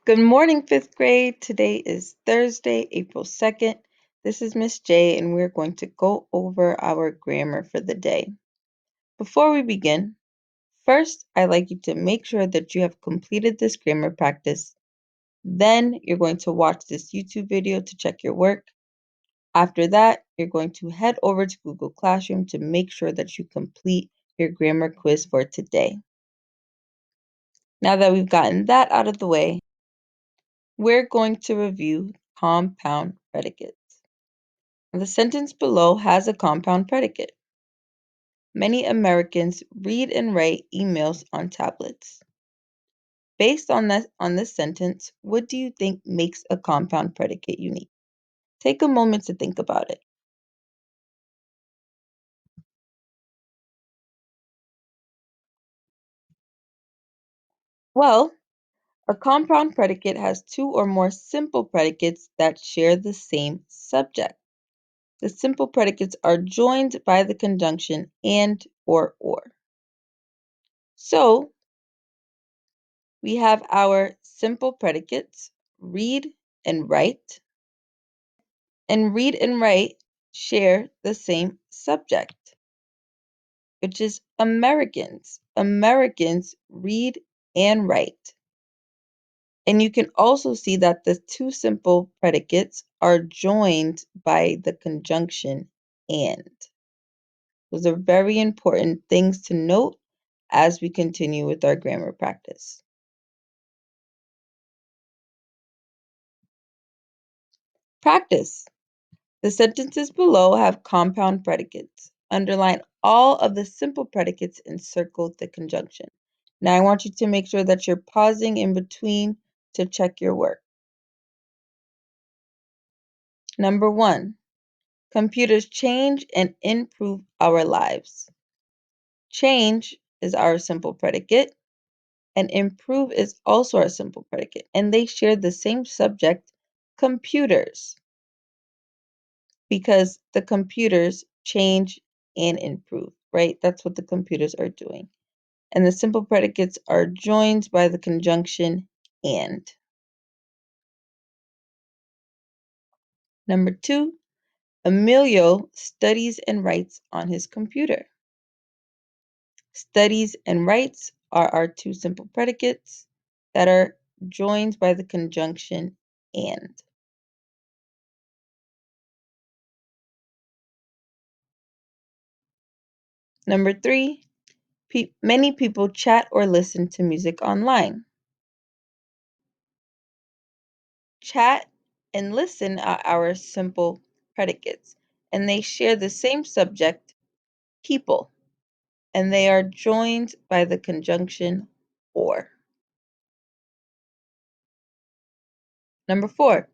Good morning, fifth grade. Today is Thursday, April 2nd. This is Miss J, and we're going to go over our grammar for the day. Before we begin, first, I'd like you to make sure that you have completed this grammar practice. Then you're going to watch this YouTube video to check your work. After that, you're going to head over to Google Classroom to make sure that you complete your grammar quiz for today. Now that we've gotten that out of the way, we're going to review compound predicates. The sentence below has a compound predicate. Many Americans read and write emails on tablets. Based on this sentence, what do you think makes a compound predicate unique? Take a moment to think about it. Well, a compound predicate has two or more simple predicates that share the same subject. The simple predicates are joined by the conjunction and or. So, we have our simple predicates, read and write. And read and write share the same subject, which is Americans. Americans read and write. And you can also see that the two simple predicates are joined by the conjunction and. Those are very important things to note as we continue with our grammar practice. Practice. The sentences below have compound predicates. Underline all of the simple predicates and circle the conjunction. Now I want you to make sure that you're pausing in between to check your work. Number 1, computers change and improve our lives. Change is our simple predicate, and improve is also our simple predicate, and they share the same subject, computers, because the computers change and improve, right? That's what the computers are doing. And the simple predicates are joined by the conjunction and. Number 2, Emilio studies and writes on his computer. Studies and writes are our two simple predicates that are joined by the conjunction and. Number 3, many people chat or listen to music online. Chat and listen are our simple predicates, and they share the same subject, people, and they are joined by the conjunction or. Number 4,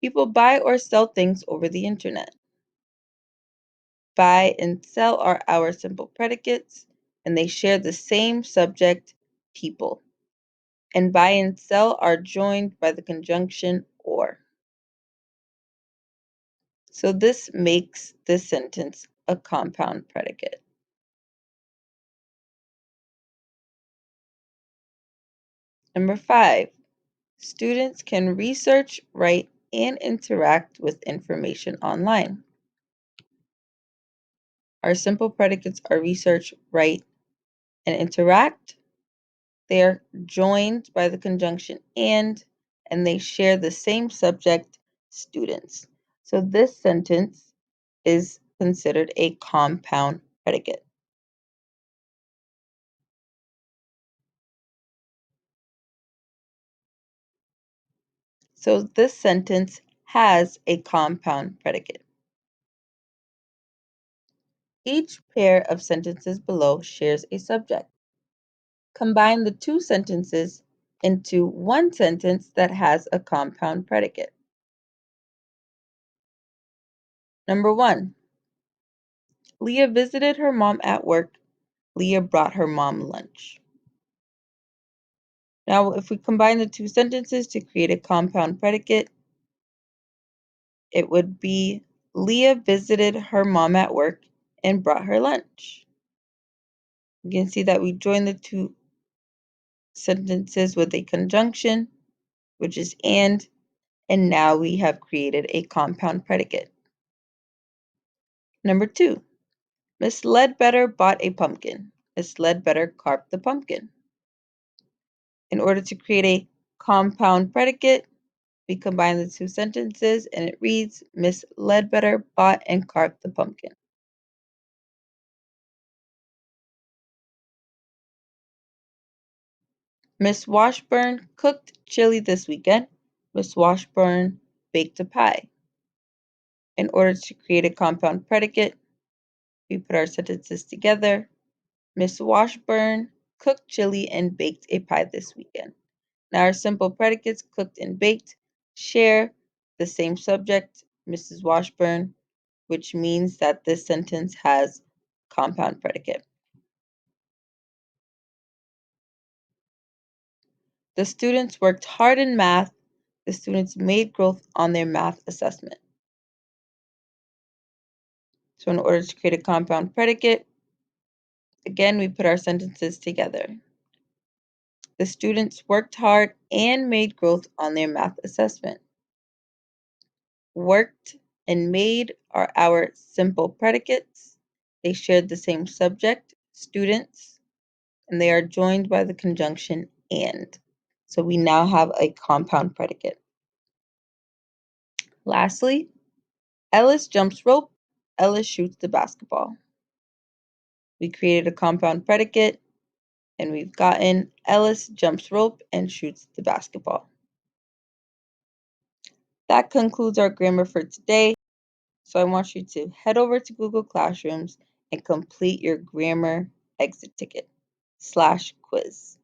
people buy or sell things over the internet. Buy and sell are our simple predicates, and they share the same subject, people. And buy and sell are joined by the conjunction or. So this makes this sentence a compound predicate. Number 5, students can research, write, and interact with information online. Our simple predicates are research, write, and interact. They are joined by the conjunction and they share the same subject, students. So this sentence is considered a compound predicate. So this sentence has a compound predicate. Each pair of sentences below shares a subject. Combine the two sentences into one sentence that has a compound predicate. Number 1, Leah visited her mom at work. Leah brought her mom lunch. Now, if we combine the two sentences to create a compound predicate, it would be Leah visited her mom at work and brought her lunch. You can see that we join the two sentences with a conjunction, which is and now we have created a compound predicate. Number 2, Miss Ledbetter bought a pumpkin. Miss Ledbetter carved the pumpkin. In order to create a compound predicate, we combine the two sentences and it reads, Miss Ledbetter bought and carved the pumpkin. Miss Washburn cooked chili this weekend. Miss Washburn baked a pie. In order to create a compound predicate, we put our sentences together. Miss Washburn cooked chili and baked a pie this weekend. Now our simple predicates, cooked and baked, share the same subject, Mrs. Washburn, which means that this sentence has compound predicate. The students worked hard in math. The students made growth on their math assessment. So in order to create a compound predicate, again, we put our sentences together. The students worked hard and made growth on their math assessment. Worked and made are our simple predicates. They shared the same subject, students, and they are joined by the conjunction and. So we now have a compound predicate. Lastly, Ellis jumps rope, Ellis shoots the basketball. We created a compound predicate, and we've gotten Ellis jumps rope and shoots the basketball. That concludes our grammar for today. So I want you to head over to Google Classrooms and complete your grammar exit ticket /quiz.